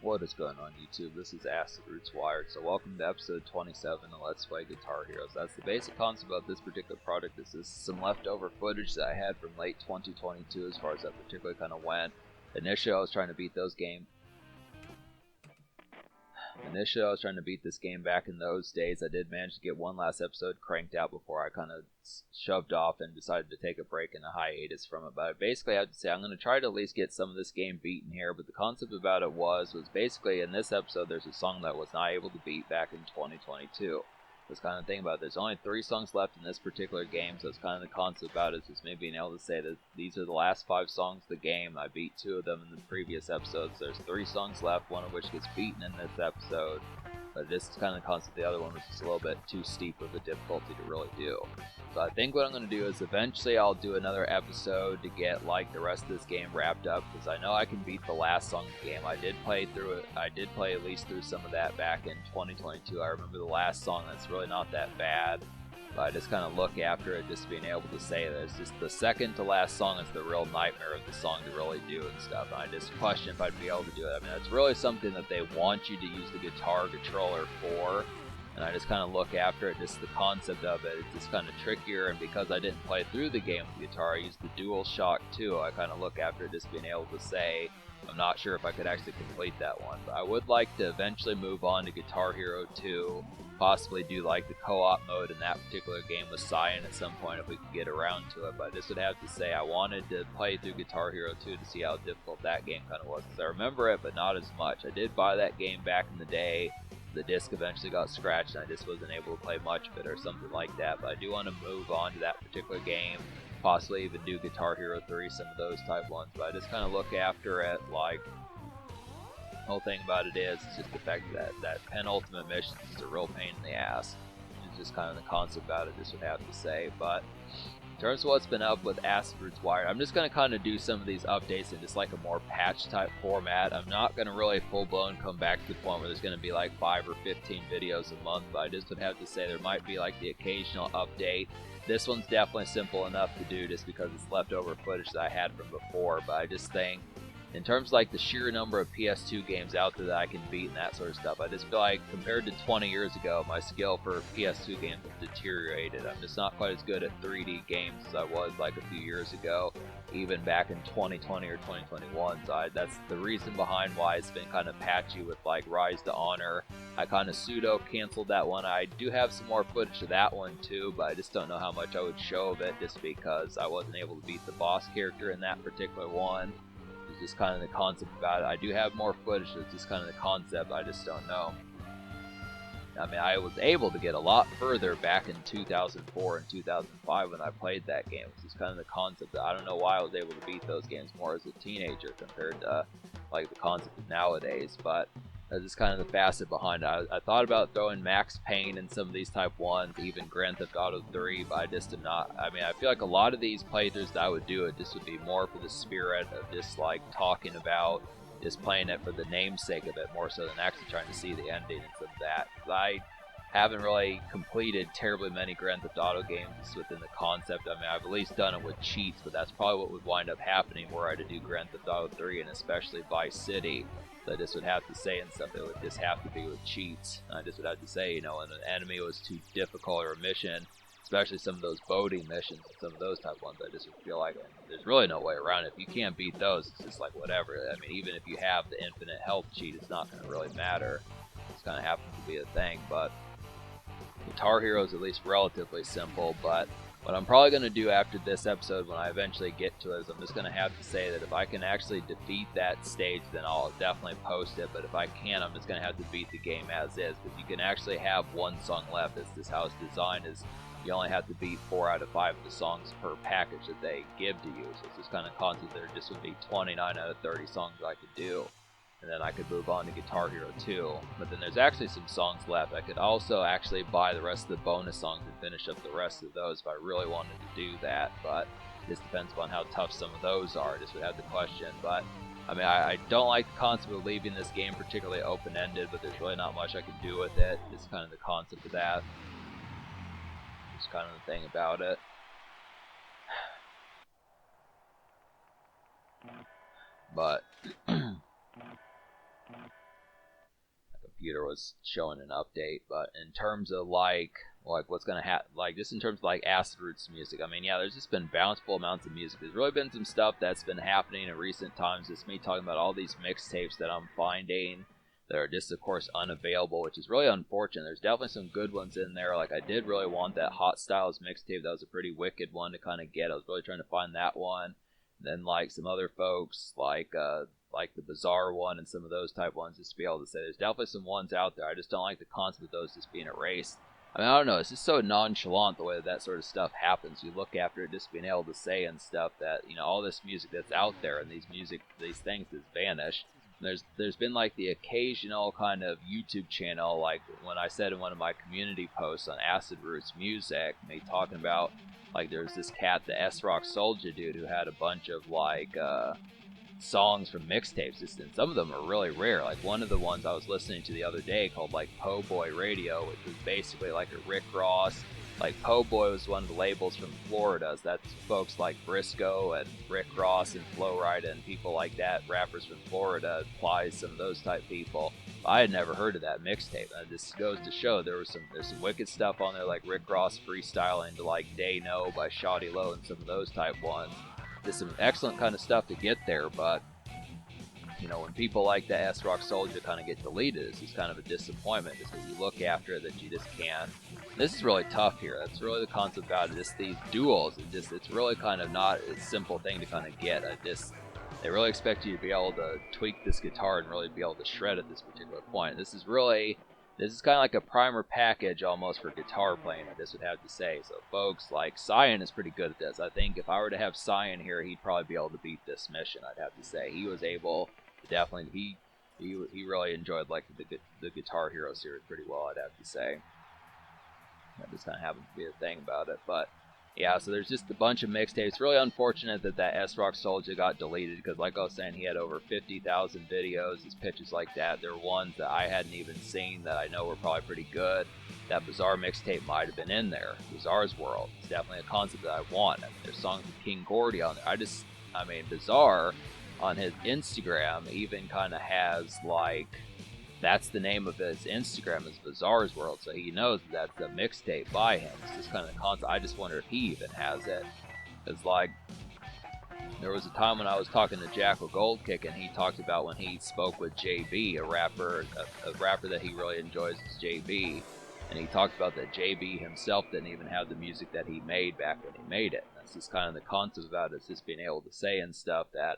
What is going on YouTube? This is Acid Roots Wired, so welcome to episode 27 of Let's Play Guitar Heroes. That's the basic concept of this particular project. This is some leftover footage that I had from late 2022 as far as that particularly kind of went. Initially I was trying to beat this game back in those days. I did manage to get one last episode cranked out before I kind of shoved off and decided to take a break and a hiatus from it. But basically I have to say I'm going to try to at least get some of this game beaten here. But the concept about it was basically in this episode there's a song that I was not able to beat back in 2022. This kind of thing about it. There's only 3 songs left in this particular game, so it's kind of the concept about it is just me being able to say that these are the last 5 songs of the game. I beat 2 of them in the previous episodes. There's 3 songs left, one of which gets beaten in this episode. But this is kind of the concept. The other one was just a little bit too steep of a difficulty to really do. So I think what I'm going to do is eventually I'll do another episode to get like the rest of this game wrapped up, because I know I can beat the last song of the game. I did play through it. I did play at least through some of that back in 2022. I remember the last song. That's really not that bad. But I just kind of look after it, just being able to say that it's just the second to last song is the real nightmare of the song to really do and stuff. And I just question if I'd be able to do it. I mean, that's really something that they want you to use the guitar controller for. And I just kind of look after it, just the concept of it. It's just kind of trickier, and because I didn't play through the game with the guitar, I used the Dual Shock 2. I kind of look after it, just being able to say, I'm not sure if I could actually complete that one. But I would like to eventually move on to Guitar Hero 2, possibly do like the co-op mode in that particular game with Cyan at some point if we could get around to it. But I just would have to say I wanted to play through Guitar Hero 2 to see how difficult that game kind of was, because I remember it, but not as much. I did buy that game back in the day. The disc eventually got scratched and I just wasn't able to play much of it or something like that. But I do want to move on to that particular game, possibly even do Guitar Hero 3, some of those type ones. But I just kind of look after it like, the whole thing about it is just the fact that penultimate mission is a real pain in the ass. It's just kind of the concept about it, just would have to say. But in terms of what's been up with Acid Roots Wired, I'm just going to kind of do some of these updates in just like a more patch type format. I'm not going to really full blown come back to the point where there's going to be like 5 or 15 videos a month, but I just would have to say there might be like the occasional update. This one's definitely simple enough to do just because it's leftover footage that I had from before, but I just think in terms of like the sheer number of PS2 games out there that I can beat and that sort of stuff, I just feel like compared to 20 years ago, my skill for PS2 games has deteriorated. I'm just not quite as good at 3D games as I was like a few years ago, even back in 2020 or 2021. So that's the reason behind why it's been kind of patchy with like Rise to Honor. I kind of pseudo canceled that one. I do have some more footage of that one too, but I just don't know how much I would show of it just because I wasn't able to beat the boss character in that particular one. Just kind of the concept about it. I do have more footage, it's just kind of the concept, I just don't know. I mean, I was able to get a lot further back in 2004 and 2005 when I played that game. It's just kind of the concept that I don't know why I was able to beat those games more as a teenager compared to like the concept of nowadays, but that's just kind of the facet behind it. I thought about throwing Max Payne in some of these type 1s, even Grand Theft Auto 3, but I just am not. I mean, I feel like a lot of these playthroughs that I would do, it just would be more for the spirit of just like talking about, just playing it for the namesake of it, more so than actually trying to see the ending and stuff like that. I haven't really completed terribly many Grand Theft Auto games within the concept. I mean, I've at least done it with cheats, but that's probably what would wind up happening were I to do Grand Theft Auto 3 and especially Vice City. I just would have to say and stuff, it would just have to be with cheats. I just would have to say, you know, when an enemy was too difficult or a mission, especially some of those boating missions and some of those type ones, I just would feel like there's really no way around it. If you can't beat those, it's just like whatever. I mean, even if you have the infinite health cheat, it's not going to really matter. It's kind of happens to be a thing, but Guitar Hero is at least relatively simple. But what I'm probably going to do after this episode when I eventually get to it is I'm just going to have to say that if I can actually defeat that stage, then I'll definitely post it. But if I can't, I'm just going to have to beat the game as is. Because you can actually have one song left. It's just how it's designed is you only have to beat 4 out of 5 of the songs per package that they give to you. So it's this kind of concept there just would be 29 out of 30 songs I could do. And then I could move on to Guitar Hero 2. But then there's actually some songs left. I could also actually buy the rest of the bonus songs and finish up the rest of those if I really wanted to do that. But it just depends on how tough some of those are. I just would have the question. But I mean, I don't like the concept of leaving this game particularly open-ended, but there's really not much I can do with it. Just kind of the concept of that. Just kind of the thing about it. But computer was showing an update. But in terms of like what's gonna happen, like just in terms of like Acid Roots music, I mean, yeah, there's just been bountiful amounts of music. There's really been some stuff that's been happening in recent times. It's me talking about all these mixtapes that I'm finding that are just, of course, unavailable, which is really unfortunate. There's definitely some good ones in there. Like, I did really want that Hot Styles mixtape. That was a pretty wicked one to kind of get. I was really trying to find that one. Then, like, some other folks, like the Bizarre one and some of those type ones, just to be able to say there's definitely some ones out there. I just don't like the concept of those just being erased. I mean, I don't know. It's just so nonchalant the way that sort of stuff happens. You look after it just being able to say and stuff that, all this music that's out there and these things that's vanished. There's been like the occasional kind of YouTube channel, like when I said in one of my community posts on Acid Roots Music, me talking about like there's this cat, the S-Rock Soulja dude, who had a bunch of like songs from mixtapes, and some of them are really rare. Like one of the ones I was listening to the other day called like Po' Boy Radio, which was basically like a Rick Ross. Like Po' Boy was one of the labels from Florida. That's folks like Briscoe and Rick Ross and Flo Rida and people like that, rappers from Florida, Plies, some of those type people. I had never heard of that mixtape. And this goes to show there's some wicked stuff on there, like Rick Ross freestyling to like Day No by Shawty Low and some of those type ones. There's some excellent kind of stuff to get there, but when people like the S-Rock Soulja kind of get deleted, it's just kind of a disappointment just because you look after it that you just can't. This is really tough here. That's really the concept about it. Just these duels, it's really kind of not a simple thing to kind of get. They really expect you to be able to tweak this guitar and really be able to shred at this particular point. This is kind of like a primer package almost for guitar playing, I just would have to say. So folks, like Cyan is pretty good at this. I think if I were to have Cyan here, he'd probably be able to beat this mission, I'd have to say. He was able to definitely, he really enjoyed like the Guitar Hero series pretty well, I'd have to say. That just kind of happens to be a thing about it, but yeah, so there's just a bunch of mixtapes. Really unfortunate that S-Rock Soulja got deleted because, like I was saying, he had over 50,000 videos, his pitches like that. There were ones that I hadn't even seen that I know were probably pretty good. That Bizarre mixtape might have been in there. Bizarre's World. It's definitely a concept that I want. I mean, there's songs with King Gordy on there. Bizarre on his Instagram even kind of has like, that's the name of his Instagram, is Bizarre's World, so he knows that's a mixtape by him. It's just kind of the concept. I just wonder if he even has it. It's like, there was a time when I was talking to Jackal Goldkick, and he talked about when he spoke with JB, a rapper that he really enjoys is JB, and he talked about that JB himself didn't even have the music that he made back when he made it. That's just kind of the concept about it, it's just being able to say and stuff that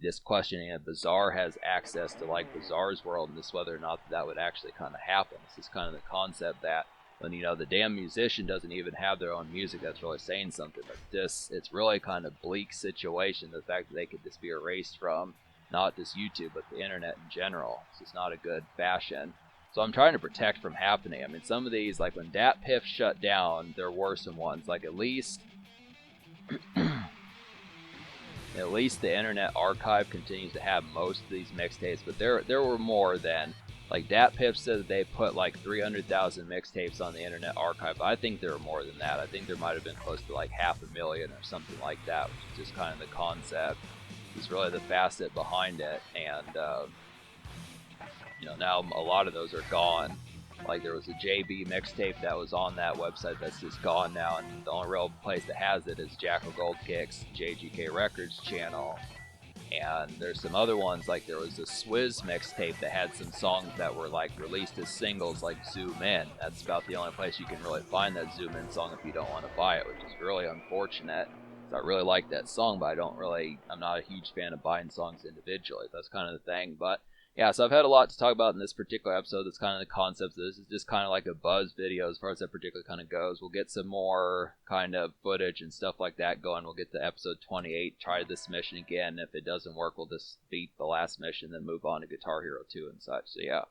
this questioning if Bizarre has access to like Bizarre's World and this whether or not that would actually kind of happen. It's just kind of the concept that when the damn musician doesn't even have their own music, that's really saying something. But it's really kind of bleak situation, the fact that they could just be erased from not just YouTube but the internet in general. It's just not a good fashion. So I'm trying to protect from happening. I mean, some of these, like when Dat Piff shut down, there were some ones, like at least the Internet Archive continues to have most of these mixtapes, but there were more than, like Dat Piff said that they put like 300,000 mixtapes on the Internet Archive. I think there were more than that. I think there might have been close to like 500,000 or something like that, which is just kind of the concept. It's really the facet behind it, and now a lot of those are gone. Like there was a JB mixtape that was on that website that's just gone now, and the only real place that has it is Jackal Goldkick's JGK Records channel. And there's some other ones, like there was a Swizz mixtape that had some songs that were like released as singles, like Zoom In. That's about the only place you can really find that Zoom In song if you don't want to buy it, which is really unfortunate. I really like that song, but I'm not a huge fan of buying songs individually. That's kind of the thing, but yeah, so I've had a lot to talk about in this particular episode. That's kind of the concept. This is just kind of like a buzz video as far as that particular kind of goes. We'll get some more kind of footage and stuff like that going. We'll get to episode 28, try this mission again. If it doesn't work, we'll just beat the last mission, then move on to Guitar Hero 2 and such. So yeah.